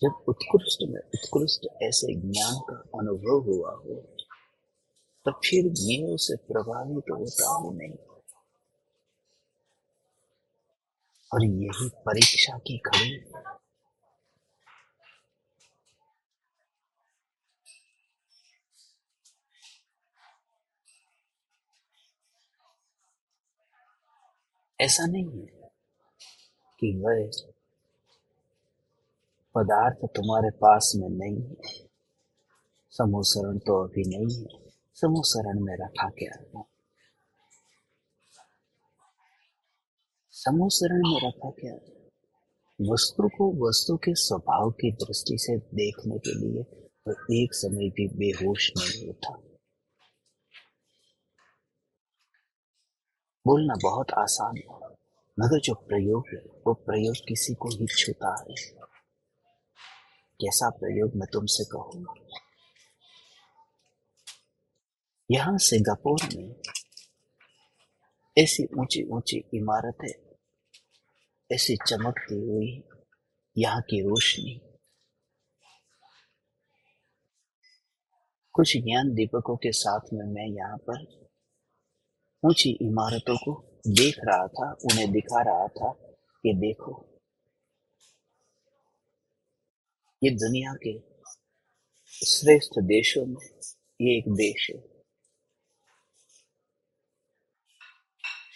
जब उत्कृष्ट में उत्कृष्ट ऐसे ज्ञान का अनुभव हुआ हो, तो फिर मैं उसे प्रभावित होता हूं नहीं। और यही परीक्षा की घड़ी। ऐसा नहीं है कि वह पदार्थ तुम्हारे पास में नहीं है, समूह शरण तो अभी नहीं है, समूह शरण में रखा क्या है, समूह शरण में रखा क्या है। वस्तु को वस्तु के स्वभाव की दृष्टि से देखने के लिए तो एक समय भी बेहोश नहीं होता। बोलना बहुत आसान है, मगर जो प्रयोग है वो प्रयोग किसी को ही छूता है। कैसा प्रयोग मैं तुमसे कहूँ। यहाँ सिंगापुर में ऐसी ऊंची ऊंची इमारतें, ऐसी चमकती हुई यहाँ की रोशनी, कुछ ज्ञान दीपकों के साथ में मैं यहाँ पर ऊंची इमारतों को देख रहा था, उन्हें दिखा रहा था कि देखो, ये दुनिया के श्रेष्ठ देशों में ये एक देश है।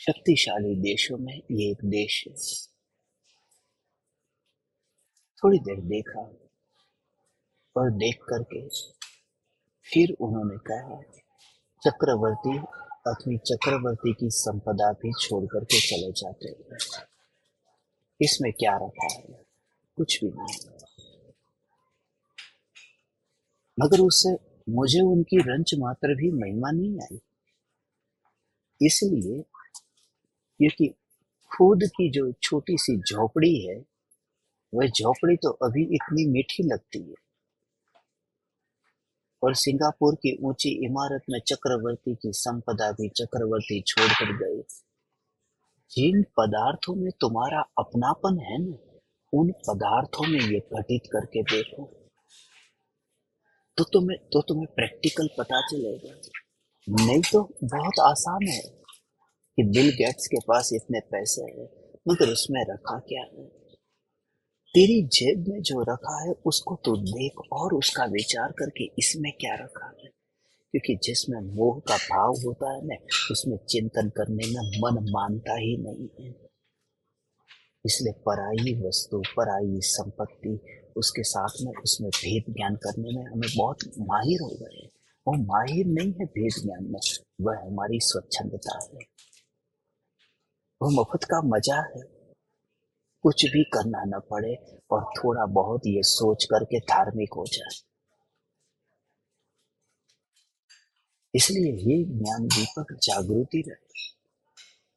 शक्तिशाली देशों में ये एक देश है। थोड़ी देर देखा और देख करके फिर उन्होंने कहा, चक्रवर्ती अपनी चक्रवर्ती की संपदा भी छोड़ करके चले जाते हैं, इसमें क्या रखा है? कुछ भी नहीं। मगर उससे मुझे उनकी रंच मात्र भी महिमा नहीं आई, इसलिए क्योंकि खुद की जो छोटी सी झोपड़ी है, वह झोपड़ी तो अभी इतनी मीठी लगती है, और सिंगापुर की ऊंची इमारत में चक्रवर्ती की संपदा भी चक्रवर्ती छोड़कर गए। जिन पदार्थों में तुम्हारा अपनापन है ना, उन पदार्थों में ये घटित करके देखो, तो तुम्हें प्रैक्टिकल पता चलेगा। नहीं तो बहुत आसान है कि बिल गेट्स के पास इतने पैसे हैं, मगर उसमें रखा क्या है? तेरी जेब में जो रखा है उसको तो देख और उसका विचार करके इसमें क्या रखा है। क्योंकि जिसमें मोह का भाव होता है ना, उसमें चिंतन करने में मन मानता ही नहीं है। इसलिए पराई वस्तु, पराई संपत्ति, उसके साथ में उसमें भेद ज्ञान करने में हमें बहुत माहिर हो गए। वो माहिर नहीं है भेद ज्ञान में, वह हमारी स्वच्छंदता है, वो मुफ्त का मजा है। कुछ भी करना न पड़े और थोड़ा बहुत ये सोच करके धार्मिक हो जाए। इसलिए ये ज्ञान दीपक जागृति रहे,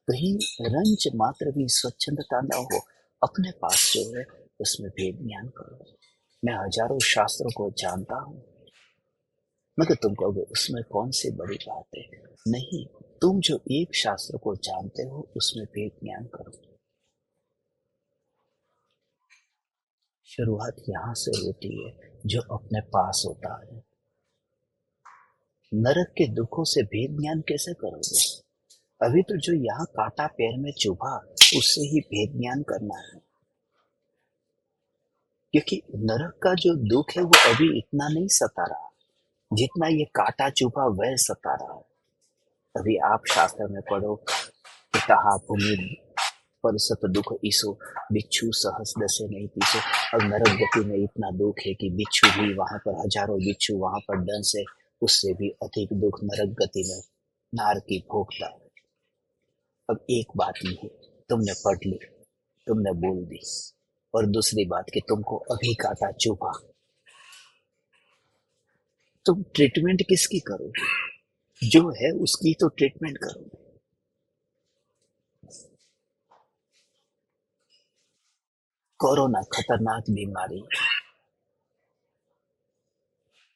कहीं रंच मात्र भी स्वच्छंदता न हो। अपने पास जो है उसमें भेद ज्ञान करो। मैं हजारों शास्त्रों को जानता हूँ, मगर तुम कहोगे उसमें कौन सी बड़ी बात है? नहीं, तुम जो एक शास्त्र को जानते हो उसमें भेद ज्ञान करो। शुरुआत यहाँ से होती है, जो अपने पास होता है। नरक के दुखों से भेद ज्ञान कैसे करोगे? अभी तो जो यहाँ कांटा पैर में चुभा, उससे ही भेद ज्ञान करना है। क्योंकि नरक का जो दुख है वो अभी इतना नहीं सता रहा जितना ये कांटा चुभा वह सता रहा है। अभी आप शास्त्र में पढ़ो, पिता भूमि पर सत दुख ईसो, बिच्छू सहस दसे नहीं तीसो। अब नरक गति में इतना दुख है कि बिच्छू भी वहां पर, हजारों बिच्छू वहां पर डंस है, उससे भी अधिक दुख नरक गति में नार की भोगता है। अब एक बात ये है, तुमने पढ़ ली, तुमने बोल दी, और दूसरी बात कि तुमको अभी कांटा चुभा, तुम ट्रीटमेंट किसकी करोगे? जो है उसकी तो ट्रीटमेंट करोगे। कोरोना खतरनाक बीमारी,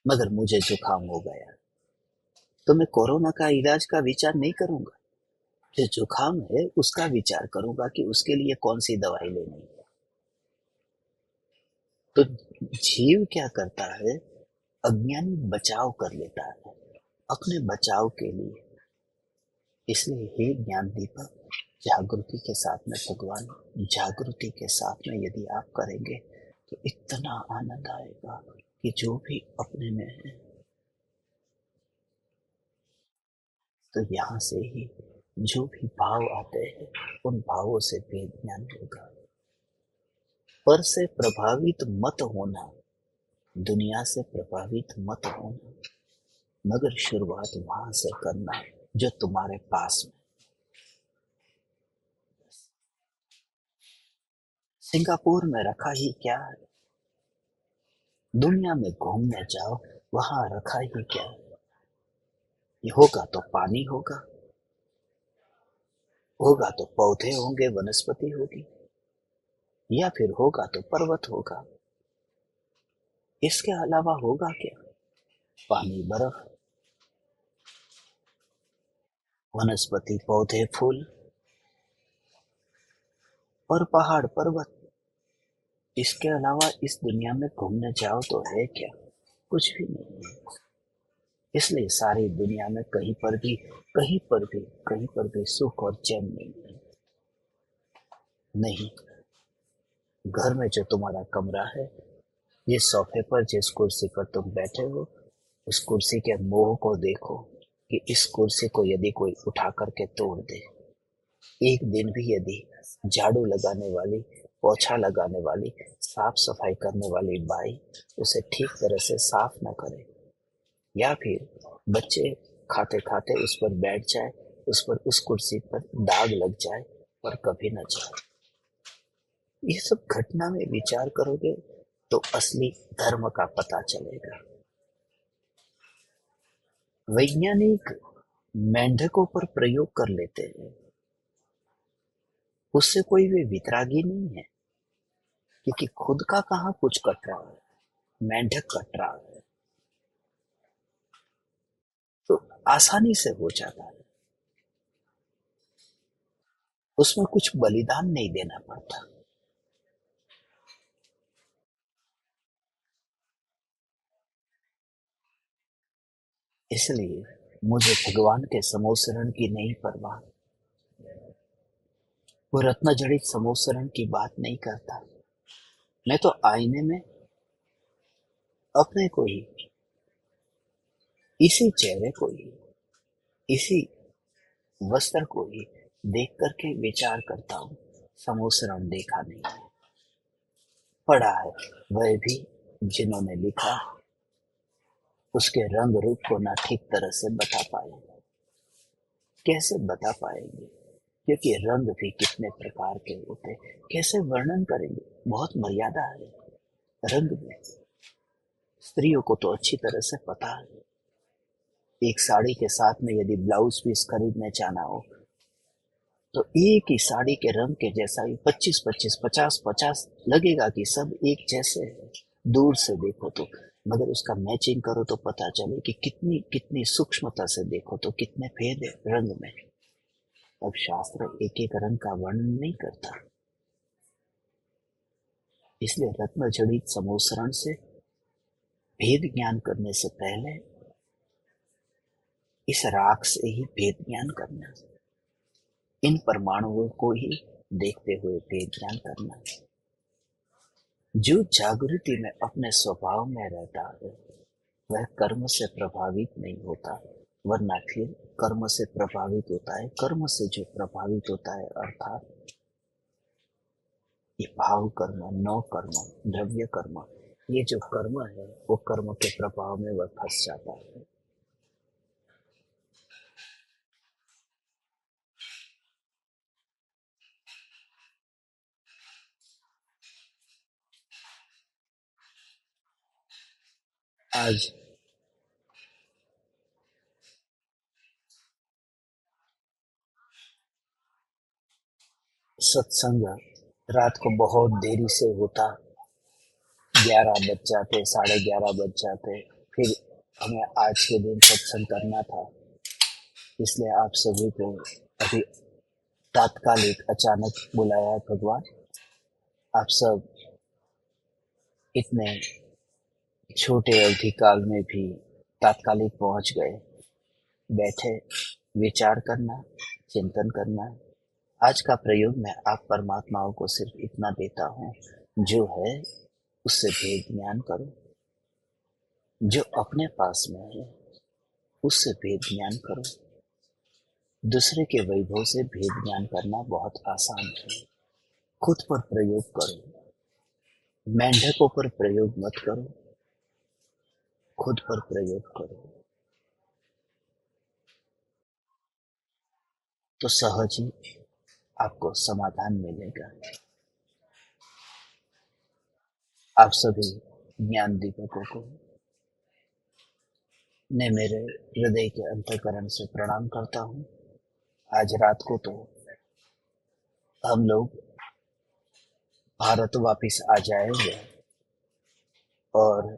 मगर मुझे जुकाम हो गया, तो मैं कोरोना का इलाज का विचार नहीं करूंगा। जो जुकाम है उसका विचार करूंगा कि उसके लिए कौन सी दवाई लेनी है। तो जीव क्या करता है? अज्ञानी बचाव कर लेता है अपने बचाव के लिए। इसलिए हे ज्ञान दीपक, जागृति के साथ में भगवान, जागृति के साथ में यदि आप करेंगे तो इतना आनंद आएगा कि जो भी अपने में है। तो यहाँ से ही जो भी भाव आते हैं उन भावों से भेद ज्ञान होगा। पर से प्रभावित मत होना, दुनिया से प्रभावित मत होना, मगर शुरुआत वहां से करना जो तुम्हारे पास में। सिंगापुर में रखा ही क्या है? दुनिया में घूमने जाओ, वहां रखा ही क्या है? ये होगा तो पानी होगा, होगा तो पौधे होंगे, वनस्पति होगी, या फिर होगा तो पर्वत होगा। इसके अलावा होगा क्या? पानी, बर्फ, वनस्पति, पौधे, फूल और पहाड़, पर्वत। इसके अलावा इस दुनिया में घूमने जाओ तो है क्या? कुछ भी नहीं है। इसलिए सारी दुनिया में कहीं पर भी, कहीं पर भी, कहीं पर भी सुख और चैन नहीं है। नहीं, घर में जो तुम्हारा कमरा है, ये सोफे पर जिस कुर्सी पर तुम बैठे हो, उस कुर्सी के मोह को देखो कि इस कुर्सी को यदि कोई उठा करके तोड़ दे एक दिन भी यदि झाड़ू लगाने वाली, पोछा लगाने वाली, साफ सफाई करने वाली बाई उसे ठीक तरह से साफ न करे, या फिर बच्चे खाते खाते उस पर बैठ जाए, उस पर उस कुर्सी पर दाग लग जाए और कभी न जाए, ये सब घटना में विचार करोगे तो असली धर्म का पता चलेगा। वैज्ञानिक मेंढकों पर प्रयोग कर लेते हैं, उससे कोई भी वितरागी नहीं है, क्योंकि खुद का कहाँ कुछ कट रहा है, मेंढक कट रहा है, तो आसानी से हो जाता है, उसमें कुछ बलिदान नहीं देना पड़ता। इसलिए मुझे भगवान के समोसरण की नहीं परवाह, वो रत्न जड़ित समोसरण की बात नहीं करता। मैं तो आईने में अपने को ही, इसी चेहरे को ही, इसी वस्त्र को ही देख करके विचार करता हूँ, समोसरण देखा नहीं है, पढ़ा है, वह भी जिन्होंने लिखा उसके रंग रूप को ना ठीक तरह से बता पाए। कैसे बता पाएंगे, क्योंकि रंग भी कितने प्रकार के होते, कैसे वर्णन करेंगे, बहुत मर्यादा है रंग में। स्त्रियों को तो अच्छी तरह से पता है, एक साड़ी के साथ में यदि ब्लाउज पीस खरीदने जाना हो तो एक ही साड़ी के रंग के जैसा ही 25-25, 50-50 लगेगा कि सब एक जैसे है दूर से देखो तो, मगर उसका मैचिंग करो तो पता चले कि कितनी कितनी सूक्ष्मता से देखो तो कितने भेद है रंग में। अब शास्त्र एक एक रंग का वर्णन नहीं करता, इसलिए रत्न जड़ित समोसरण से भेद ज्ञान करने से पहले इस राख से ही भेद ज्ञान करना, इन परमाणुओं को ही देखते हुए भेद ज्ञान करना। जो जागृति में अपने स्वभाव में रहता है वह कर्म से प्रभावित नहीं होता, वरना फिर कर्म से प्रभावित होता है। कर्म से जो प्रभावित होता है अर्थात ये भाव कर्म, नौ कर्म, द्रव्य कर्म, ये जो कर्म है वो कर्म के प्रभाव में वह फंस जाता है। आज सत्संग रात को बहुत देरी से होता, 11 बज जाते, 11:30 बज जाते, फिर हमें आज के दिन सत्संग करना था, इसलिए आप सभी को अभी तात्कालिक अचानक बुलाया है भगवान। आप सब इतने छोटे अवधि काल में भी तात्कालिक पहुंच गए, बैठे विचार करना, चिंतन करना। आज का प्रयोग मैं आप परमात्माओं को सिर्फ इतना देता हूँ, जो है उससे भेद ज्ञान करो, जो अपने पास में है उससे भेद ज्ञान करो। दूसरे के वैभव से भेद ज्ञान करना बहुत आसान है। खुद पर प्रयोग करो, मेंढकों पर प्रयोग मत करो, खुद पर प्रयोग करो, तो सहज ही आपको समाधान मिलेगा। आप सभी ज्ञान दीपकों को मैं मेरे हृदय के अंतःकरण से प्रणाम करता हूँ। आज रात को तो हम लोग भारत वापिस आ जाएंगे और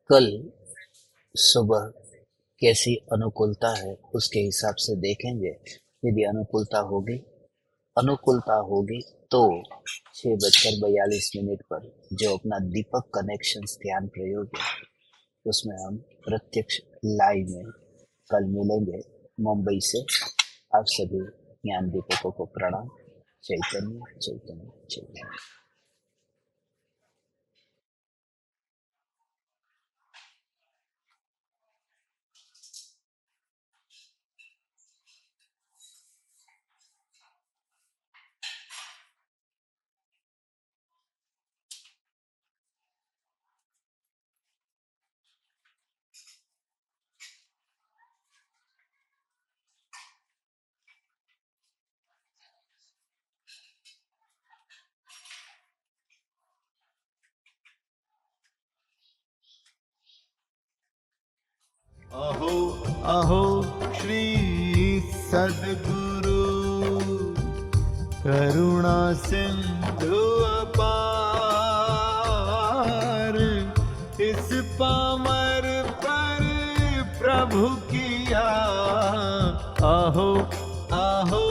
कल सुबह कैसी अनुकूलता है उसके हिसाब से देखेंगे। यदि अनुकूलता होगी तो 6:42 पर जो अपना दीपक कनेक्शन ध्यान प्रयोग है उसमें हम प्रत्यक्ष लाइव में कल मिलेंगे मुंबई से। आप सभी ज्ञान दीपकों को प्रणाम। चैतन्य चैतन्य चैतन्य। सद्गुरु करुणा सिंधु अपार, इस पामर पर प्रभु किया आहो आहो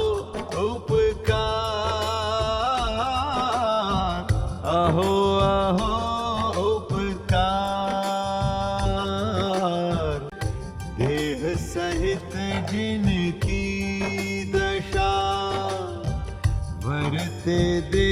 उपकार, आहो आहो उपकार। देह सहित जिनकी दशा, वरते दे